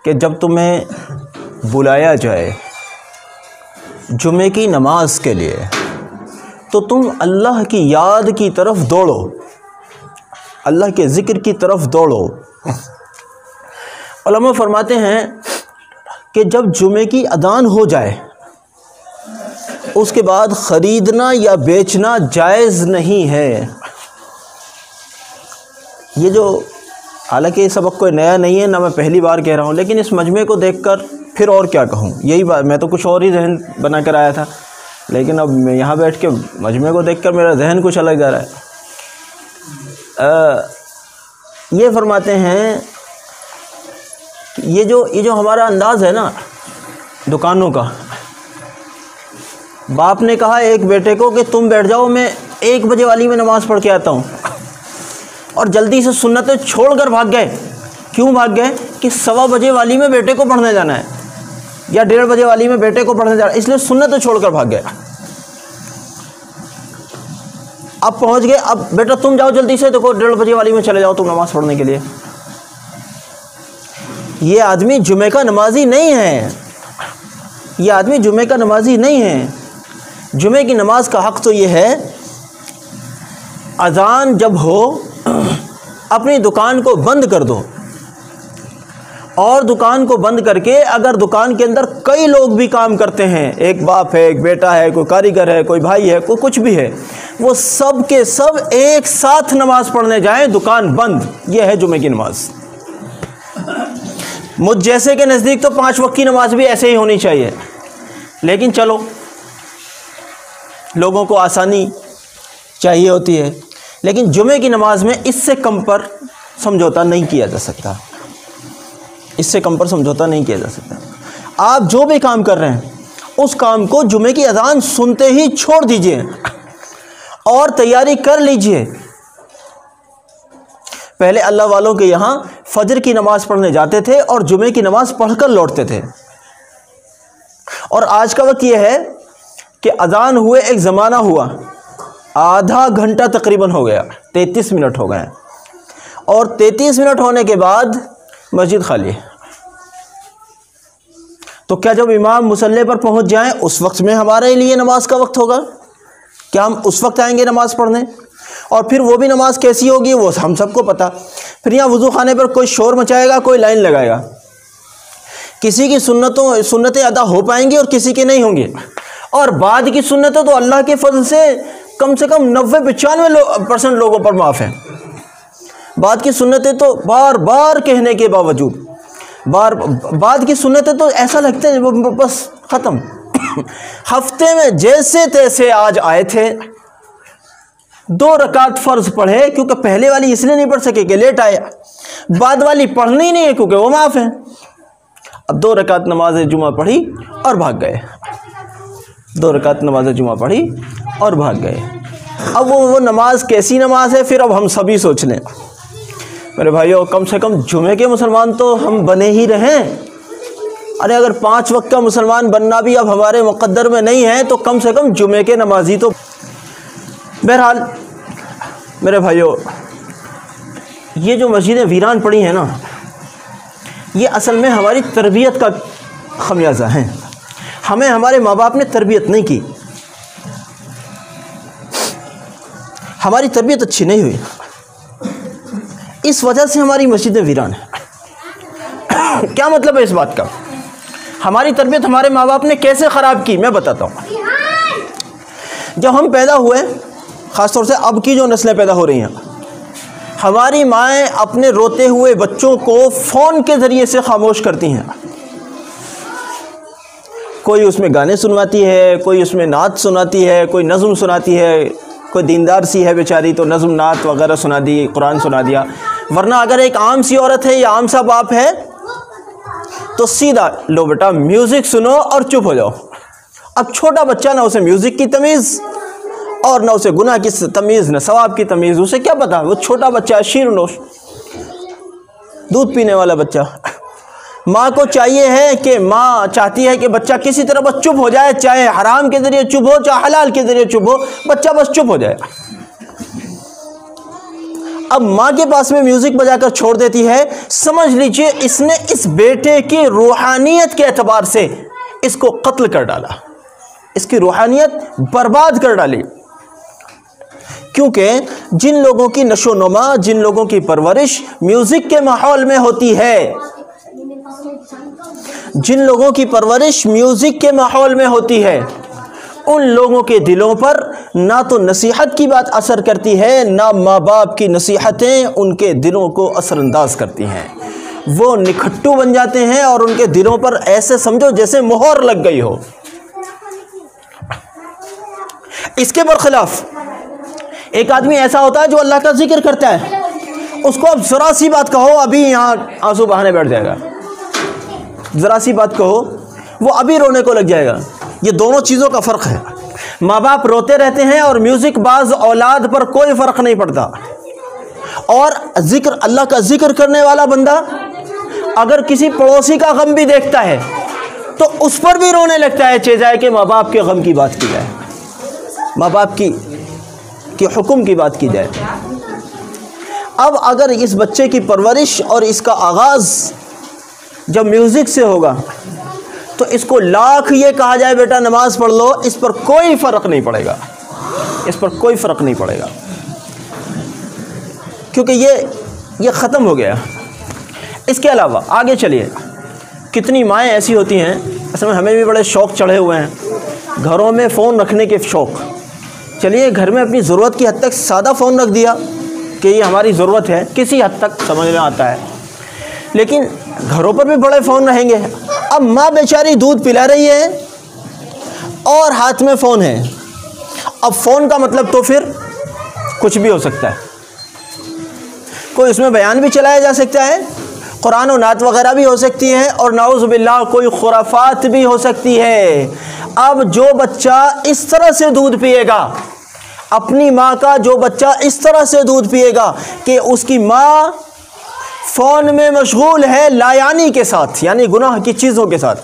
कि जब तुम्हें बुलाया जाए जुमे की नमाज के लिए तो तुम अल्लाह की याद की तरफ दौड़ो, अल्लाह के ज़िक्र की तरफ दौड़ो। उलमा फरमाते हैं कि जब जुमे की अदान हो जाए उसके बाद ख़रीदना या बेचना जायज़ नहीं है। ये जो हालांकि ये सबक कोई नया नहीं है, ना मैं पहली बार कह रहा हूँ, लेकिन इस मजमे को देखकर फिर और क्या कहूँ, यही बात। मैं तो कुछ और ही जहन बना कर आया था, लेकिन अब मैं यहाँ बैठ के मजमे को देखकर मेरा जहन कुछ अलग जा रहा है। ये फरमाते हैं ये जो हमारा अंदाज़ है ना दुकानों का, बाप ने कहा एक बेटे को कि तुम बैठ जाओ, मैं 1 बजे वाली में नमाज़ पढ़ के आता हूँ, और जल्दी से सुन्नतें छोड़कर भाग गए। क्यों भाग गए? कि 1:15 बजे वाली में बेटे को पढ़ने जाना है या 1:30 बजे वाली में बेटे को पढ़ने जाना है, इसलिए सुन्नतें छोड़कर भाग गए। अब पहुंच गए, अब बेटा तुम जाओ जल्दी से, देखो 1:30 बजे वाली में चले जाओ तुम नमाज़ पढ़ने के लिए। ये आदमी जुमे का नमाजी नहीं है, ये आदमी जुमे का नमाजी नहीं है। जुमे की नमाज का हक़ तो ये है, अज़ान जब हो अपनी दुकान को बंद कर दो, और दुकान को बंद करके अगर दुकान के अंदर कई लोग भी काम करते हैं, एक बाप है, एक बेटा है, कोई कारीगर है, कोई भाई है, कोई कुछ भी है, वो सब के सब एक साथ नमाज़ पढ़ने जाएं, दुकान बंद। ये है जुमे की नमाज। मुझ जैसे के नज़दीक तो 5 वक्त की नमाज भी ऐसे ही होनी चाहिए, लेकिन चलो लोगों को आसानी चाहिए होती है, लेकिन जुमे की नमाज में इससे कम पर समझौता नहीं किया जा सकता, इससे कम पर समझौता नहीं किया जा सकता। आप जो भी काम कर रहे हैं उस काम को जुमे की अज़ान सुनते ही छोड़ दीजिए और तैयारी कर लीजिए। पहले अल्लाह वालों के यहाँ फजर की नमाज़ पढ़ने जाते थे और जुमे की नमाज़ पढ़कर लौटते थे, और आज का वक्त यह है कि अज़ान हुए एक ज़माना हुआ, आधा घंटा तकरीबन हो गया, 33 मिनट हो गए, और 33 मिनट होने के बाद मस्जिद खाली है। तो क्या जब इमाम मुसल्ले पर पहुंच जाएं उस वक्त में हमारे लिए नमाज का वक्त होगा? क्या हम उस वक्त आएंगे नमाज पढ़ने? और फिर वो भी नमाज कैसी होगी वो हम सबको पता। फिर यहाँ वज़ू खाने पर कोई शोर मचाएगा, कोई लाइन लगाएगा, किसी की सुन्नतें अदा हो पाएंगी और किसी की नहीं होंगी, और बाद की सुन्नतें तो अल्लाह के फजल से कम 90-95% लोगों पर माफ़ है। बाद की सुन्नतें तो बार बार कहने के बावजूद बाद की सुन्नतें तो ऐसा लगता है बस ख़त्म। हफ्ते में जैसे तैसे आज आए थे, 2 रकात फ़र्ज़ पढ़े, क्योंकि पहले वाली इसलिए नहीं पढ़ सके कि लेट आए, बाद वाली पढ़नी नहीं है क्योंकि वो माफ़ है। अब 2 रकात नमाज जुमा पढ़ी और भाग गए, 2 रकात नमाज जुमा पढ़ी और भाग गए। अब वो नमाज कैसी नमाज है फिर अब हम सभी सोच लें। मेरे भाइयों, कम से कम जुमे के मुसलमान तो हम बने ही रहें। अरे अगर 5 वक्त का मुसलमान बनना भी अब हमारे मुक़द्दर में नहीं है तो कम से कम जुमे के नमाजी तो। बहरहाल मेरे भाइयों, ये जो मस्जिदें वीरान पड़ी हैं ना, ये असल में हमारी तरबियत का खमियाजा है। हमें हमारे माँ बाप ने तरबियत नहीं की, हमारी तरबियत अच्छी नहीं हुई, इस वजह से हमारी मस्जिदें वीरान हैं। क्या मतलब है इस बात का? हमारी तरबियत हमारे माँ बाप ने कैसे ख़राब की, मैं बताता हूँ। जब हम पैदा हुए, ख़ास तौर से अब की जो नस्लें पैदा हो रही हैं, हमारी माएँ अपने रोते हुए बच्चों को फ़ोन के ज़रिए से खामोश करती हैं। कोई उसमें गाने सुनवाती है, कोई उसमें नात सुनाती है, कोई नज़्म सुनाती है, कोई दीनदार सी है बेचारी तो नज़्म नात वगैरह सुना दी, कुरान सुना दिया। वरना अगर एक आम सी औरत है या आम सा बाप है तो सीधा लो बेटा म्यूज़िक सुनो और चुप हो जाओ। अब छोटा बच्चा ना उसे म्यूज़िक की तमीज़ और ना उसे गुनाह की तमीज़, ना सवाब की तमीज़, उसे क्या पता? वो छोटा बच्चा, शीरनोश, दूध पीने वाला बच्चा। माँ को चाहिए है कि माँ चाहती है कि बच्चा किसी तरह बस चुप हो जाए, चाहे हराम के ज़रिए चुप हो, चाहे हलाल के ज़रिए चुप हो, बच्चा बस चुप हो जाए। अब माँ के पास में म्यूज़िक बजाकर छोड़ देती है, समझ लीजिए इसने इस बेटे की रूहानियत के एतबार से इसको कत्ल कर डाला, इसकी रूहानियत बर्बाद कर डाली। क्योंकि जिन लोगों की नशोनुमा, जिन लोगों की परवरिश म्यूज़िक के माहौल में होती है, जिन लोगों की परवरिश म्यूज़िक के माहौल में होती है, उन लोगों के दिलों पर ना तो नसीहत की बात असर करती है, ना माँ बाप की नसीहतें उनके दिलों को असरअंदाज करती हैं। वो निखट्टू बन जाते हैं और उनके दिलों पर ऐसे समझो जैसे मोहर लग गई हो। इसके बरखिलाफ एक आदमी ऐसा होता है जो अल्लाह का जिक्र करता है, उसको अब ज़रा सी बात कहो अभी यहाँ आंसू बहाने बैठ जाएगा, ज़रा सी बात कहो वो अभी रोने को लग जाएगा। ये दोनों चीज़ों का फ़र्क है। माँ बाप रोते रहते हैं और म्यूज़िक बाज औलाद पर कोई फ़र्क नहीं पड़ता। और जिक्र, अल्लाह का जिक्र करने वाला बंदा अगर किसी पड़ोसी का गम भी देखता है तो उस पर भी रोने लगता है, चे जाए कि माँ बाप के गम की बात की जाए, माँ बाप की हुक्म की बात की जाए। अब अगर इस बच्चे की परवरिश और इसका आगाज़ जब म्यूज़िक से होगा तो इसको लाख ये कहा जाए बेटा नमाज पढ़ लो, इस पर कोई फ़र्क नहीं पड़ेगा, इस पर कोई फ़र्क नहीं पड़ेगा, क्योंकि ये ख़त्म हो गया। इसके अलावा आगे चलिए, कितनी माएँ ऐसी होती हैं, असल में हमें भी बड़े शौक़ चढ़े हुए हैं घरों में फ़ोन रखने के शौक़। चलिए घर में अपनी ज़रूरत की हद तक सादा फ़ोन रख दिया कि ये हमारी ज़रूरत है, किसी हद तक समझ में आता है, लेकिन घरों पर भी बड़े फ़ोन रहेंगे। अब माँ बेचारी दूध पिला रही है और हाथ में फ़ोन है। अब फ़ोन का मतलब तो फिर कुछ भी हो सकता है, कोई उसमें बयान भी चलाया जा सकता है, कुरान और नात वगैरह भी हो सकती हैं, और नाउज़ु बिल्लाह कोई खुराफात भी हो सकती है। अब जो बच्चा इस तरह से दूध पिएगा, अपनी माँ का जो बच्चा इस तरह से दूध पिएगा कि उसकी माँ फ़ोन में मशगूल है लायानी के साथ, यानी गुनाह की चीज़ों के साथ,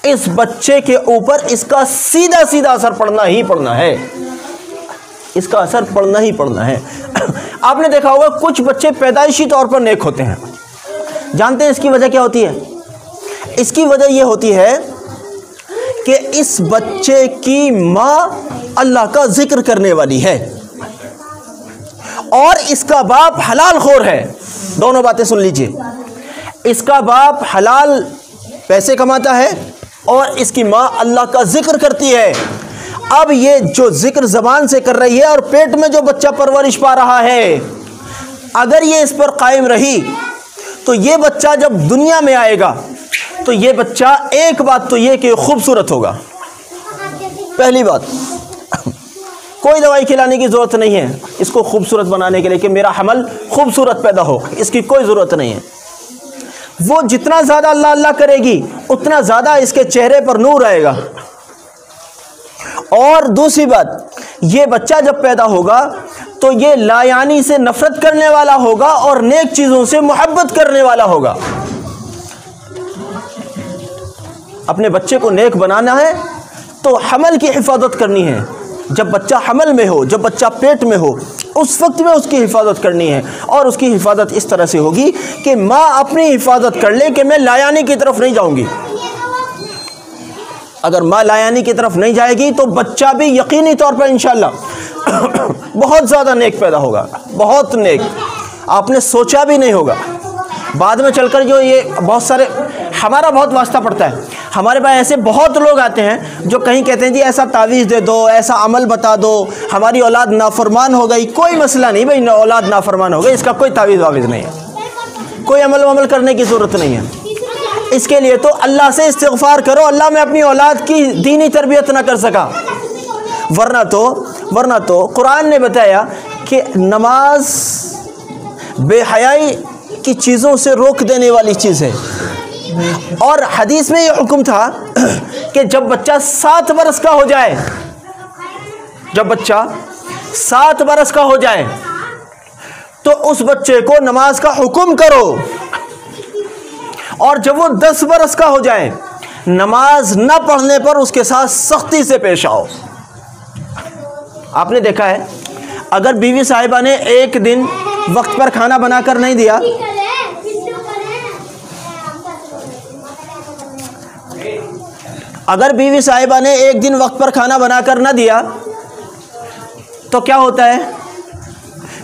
इस बच्चे के ऊपर इसका सीधा सीधा असर पड़ना ही पड़ना है, इसका असर पड़ना ही पड़ना है। आपने देखा होगा कुछ बच्चे पैदाइशी तौर पर नेक होते हैं। जानते हैं इसकी वजह क्या होती है? इसकी वजह यह होती है कि इस बच्चे की माँ अल्लाह का जिक्र करने वाली है और इसका बाप हलाल खोर है। दोनों बातें सुन लीजिए, इसका बाप हलाल पैसे कमाता है और इसकी माँ अल्लाह का जिक्र करती है। अब ये जो जिक्र ज़बान से कर रही है और पेट में जो बच्चा परवरिश पा रहा है, अगर ये इस पर कायम रही तो ये बच्चा जब दुनिया में आएगा तो ये बच्चा, एक बात तो ये कि खूबसूरत होगा। पहली बात, कोई दवाई खिलाने की ज़रूरत नहीं है इसको खूबसूरत बनाने के लिए कि मेरा हमल खूबसूरत पैदा हो, इसकी कोई ज़रूरत नहीं है। वो जितना ज़्यादा अल्लाह अल्लाह करेगी उतना ज़्यादा इसके चेहरे पर नूर आएगा। और दूसरी बात, ये बच्चा जब पैदा होगा तो ये लायानी से नफ़रत करने वाला होगा और नेक चीज़ों से मोहब्बत करने वाला होगा। अपने बच्चे को नेक बनाना है तो हमल की हिफाजत करनी है। जब बच्चा हमल में हो, जब बच्चा पेट में हो, उस वक्त में उसकी हिफाजत करनी है। और उसकी हिफाजत इस तरह से होगी कि माँ अपनी हिफाजत कर ले कि मैं लायानी की तरफ नहीं जाऊँगी। अगर माँ लायानी की तरफ नहीं जाएगी तो बच्चा भी यकीनी तौर पर इंशाअल्लाह बहुत ज़्यादा नेक पैदा होगा, बहुत नेक, आपने सोचा भी नहीं होगा। बाद में चलकर जो ये बहुत सारे, हमारा बहुत वास्ता पड़ता है, हमारे पास ऐसे बहुत लोग आते हैं जो कहीं कहते हैं जी ऐसा तावीज़ दे दो, ऐसा अमल बता दो, हमारी औलाद नाफरमान हो गई। कोई मसला नहीं भाई, औलाद नाफरमान हो गई, इसका कोई तावीज़ वावीज़ नहीं है, कोई अमल करने की ज़रूरत नहीं है। इसके लिए तो अल्लाह से इस्तिग़फ़ार करो, अल्लाह मैं अपनी औलाद की दीनी तरबियत ना कर सका। वरना तो कुरान ने बताया कि नमाज बेहयाई की चीज़ों से रोक देने वाली चीज़ है। और हदीस में ये हुक्म था कि जब बच्चा 7 बरस का हो जाए, जब बच्चा 7 बरस का हो जाए तो उस बच्चे को नमाज का हुक्म करो, और जब वो 10 बरस का हो जाए नमाज न पढ़ने पर उसके साथ सख्ती से पेश आओ। आपने देखा है अगर बीवी साहिबा ने एक दिन वक्त पर खाना बनाकर नहीं दिया, अगर बीवी साहिबा ने एक दिन वक्त पर खाना बनाकर न दिया तो क्या होता है?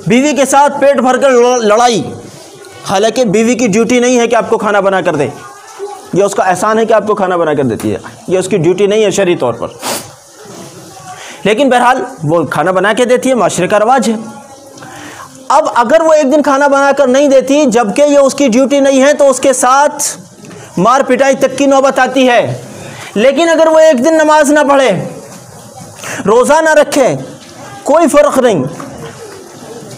बीवी के साथ पेट भरकर लड़ाई। हालांकि बीवी की ड्यूटी नहीं है कि आपको खाना बना कर दे, यह उसका एहसान है कि आपको खाना बना कर देती है, यह उसकी ड्यूटी नहीं है शरई तौर पर, लेकिन बहरहाल वो खाना बना के देती है, माशरे का रवाज है। अब अगर वो एक दिन खाना बनाकर नहीं देती जबकि ये उसकी ड्यूटी नहीं है तो उसके साथ मार पिटाई तक की नौबत आती है। लेकिन अगर वो एक दिन नमाज ना पढ़े, रोज़ा ना रखे, कोई फ़र्क नहीं,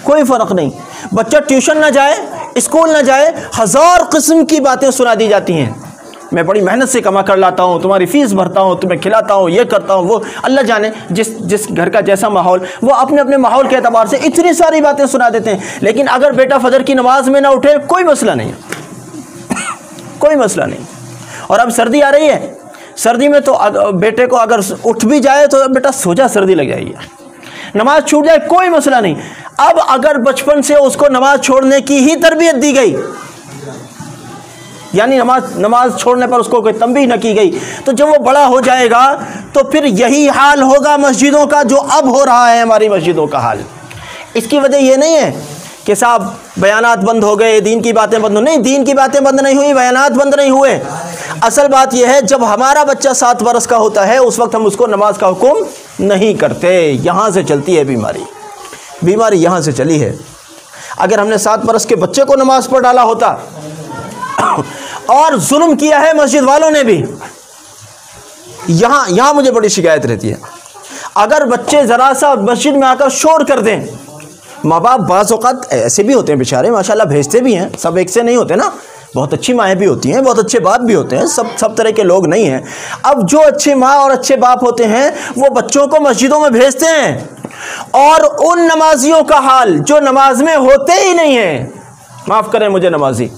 कोई फ़र्क नहीं। बच्चा ट्यूशन ना जाए, स्कूल ना जाए, हज़ार किस्म की बातें सुना दी जाती हैं। मैं बड़ी मेहनत से कमा कर लाता हूँ, तुम्हारी फ़ीस भरता हूँ, तुम्हें खिलाता हूँ, ये करता हूँ, वो अल्लाह जाने जिस घर का जैसा माहौल, वो अपने अपने माहौल के एतबार से इतनी सारी बातें सुना देते हैं। लेकिन अगर बेटा फजर की नमाज में ना उठे, कोई मसला नहीं, कोई मसला नहीं। और अब सर्दी आ रही है, सर्दी में तो बेटे को अगर उठ भी जाए तो बेटा सो जा, सर्दी लग जाएगी, नमाज छूट जाए कोई मसला नहीं। अब अगर बचपन से उसको नमाज छोड़ने की ही तरबियत दी गई, यानी नमाज छोड़ने पर उसको कोई तंबीह न की गई, तो जब वो बड़ा हो जाएगा तो फिर यही हाल होगा मस्जिदों का जो अब हो रहा है हमारी मस्जिदों का हाल। इसकी वजह यह नहीं है कि साहब बयानात बंद हो गए, दीन की बातें बंद हो, नहीं, दीन की बातें बंद नहीं हुई, बयानात बंद नहीं हुए। असल बात यह है जब हमारा बच्चा 7 बरस का होता है उस वक्त हम उसको नमाज का हुक्म नहीं करते। यहाँ से चलती है बीमारी यहाँ से चली है। अगर हमने 7 बरस के बच्चे को नमाज पर डाला होता, और जुल्म किया है मस्जिद वालों ने भी, यहाँ मुझे बड़ी शिकायत रहती है। अगर बच्चे ज़रा सा मस्जिद में आकर शोर कर दें, माँ बाप बाज़ औक़ात ऐसे भी होते हैं बेचारे, माशाल्लाह भेजते भी हैं, सब एक से नहीं होते ना, बहुत अच्छी माएँ भी होती हैं, बहुत अच्छे बाप भी होते हैं, सब तरह के लोग नहीं हैं। अब जो अच्छी माँ और अच्छे बाप होते हैं वो बच्चों को मस्जिदों में भेजते हैं, और उन नमाजियों का हाल जो नमाज में होते ही नहीं हैं, माफ़ करें मुझे नमाजी,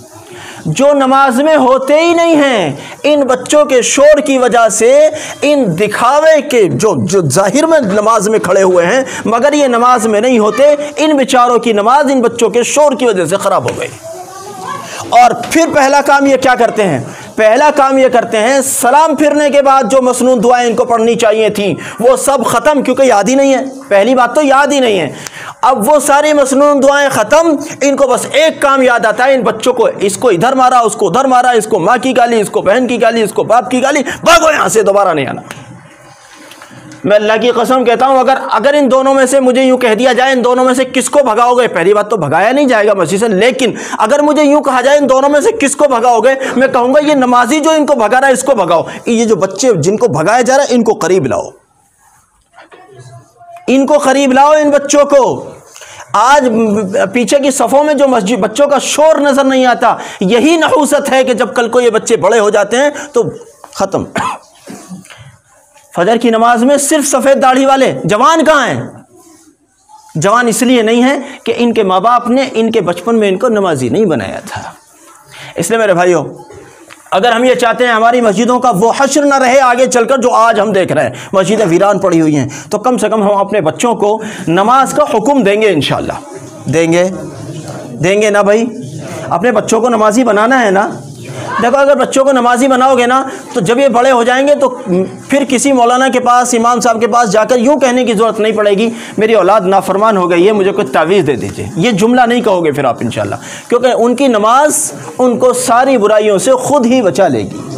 जो नमाज में होते ही नहीं हैं, इन बच्चों के शोर की वजह से, इन दिखावे के जो जाहिर में नमाज में खड़े हुए हैं मगर ये नमाज में नहीं होते, इन बेचारों की नमाज इन बच्चों के शोर की वजह से ख़राब हो गई। और फिर पहला काम ये क्या करते हैं? पहला काम ये करते हैं, सलाम फिरने के बाद जो मसनून दुआएं इनको पढ़नी चाहिए थी वो सब ख़त्म, क्योंकि याद ही नहीं है। पहली बात तो याद ही नहीं है। अब वो सारी मसनून दुआएं ख़त्म, इनको बस एक काम याद आता है, इन बच्चों को इसको इधर मारा, उसको उधर मारा, इसको माँ की गाली, इसको बहन की गाली, इसको बाप की गाली, भागो यहाँ से, दोबारा नहीं आना। मैं अल्लाह की कसम कहता हूँ, अगर इन दोनों में से मुझे यूँ कह दिया जाए इन दोनों में से किसको भगाओगे, पहली बात तो भगाया नहीं जाएगा मस्जिद से, लेकिन अगर मुझे यूँ कहा जाए इन दोनों में से किसको भगाओगे, मैं कहूँगा ये नमाजी जो इनको भगा रहा है इसको भगाओ, ये जो बच्चे जिनको भगाया जा रहा है इनको करीब लाओ, इनको करीब लाओ इन बच्चों को। आज पीछे की सफ़ों में जो मस्जिद बच्चों का शोर नज़र नहीं आता, यही नहूसत है कि जब कल को ये बच्चे बड़े हो जाते हैं तो ख़त्म। फजर की नमाज में सिर्फ सफ़ेद दाढ़ी वाले जवान कहाँ हैं? जवान इसलिए नहीं है कि इनके माँ बाप ने इनके बचपन में इनको नमाजी नहीं बनाया था। इसलिए मेरे भाइयों, अगर हम ये चाहते हैं हमारी मस्जिदों का वो हश्र ना रहे आगे चलकर जो आज हम देख रहे हैं, मस्जिदें वीरान पड़ी हुई हैं, तो कम से कम हम अपने बच्चों को नमाज का हुक्म देंगे, इंशाअल्लाह देंगे ना भाई। अपने बच्चों को नमाजी बनाना है ना। देखो, अगर बच्चों को नमाजी बनाओगे ना तो जब ये बड़े हो जाएंगे तो फिर किसी मौलाना के पास, इमाम साहब के पास जाकर यूँ कहने की ज़रूरत नहीं पड़ेगी मेरी औलाद नाफरमान हो गई है, मुझे कोई तावीज़ दे दीजिए। ये जुमला नहीं कहोगे फिर आप इंशाअल्लाह, क्योंकि उनकी नमाज उनको सारी बुराइयों से खुद ही बचा लेगी।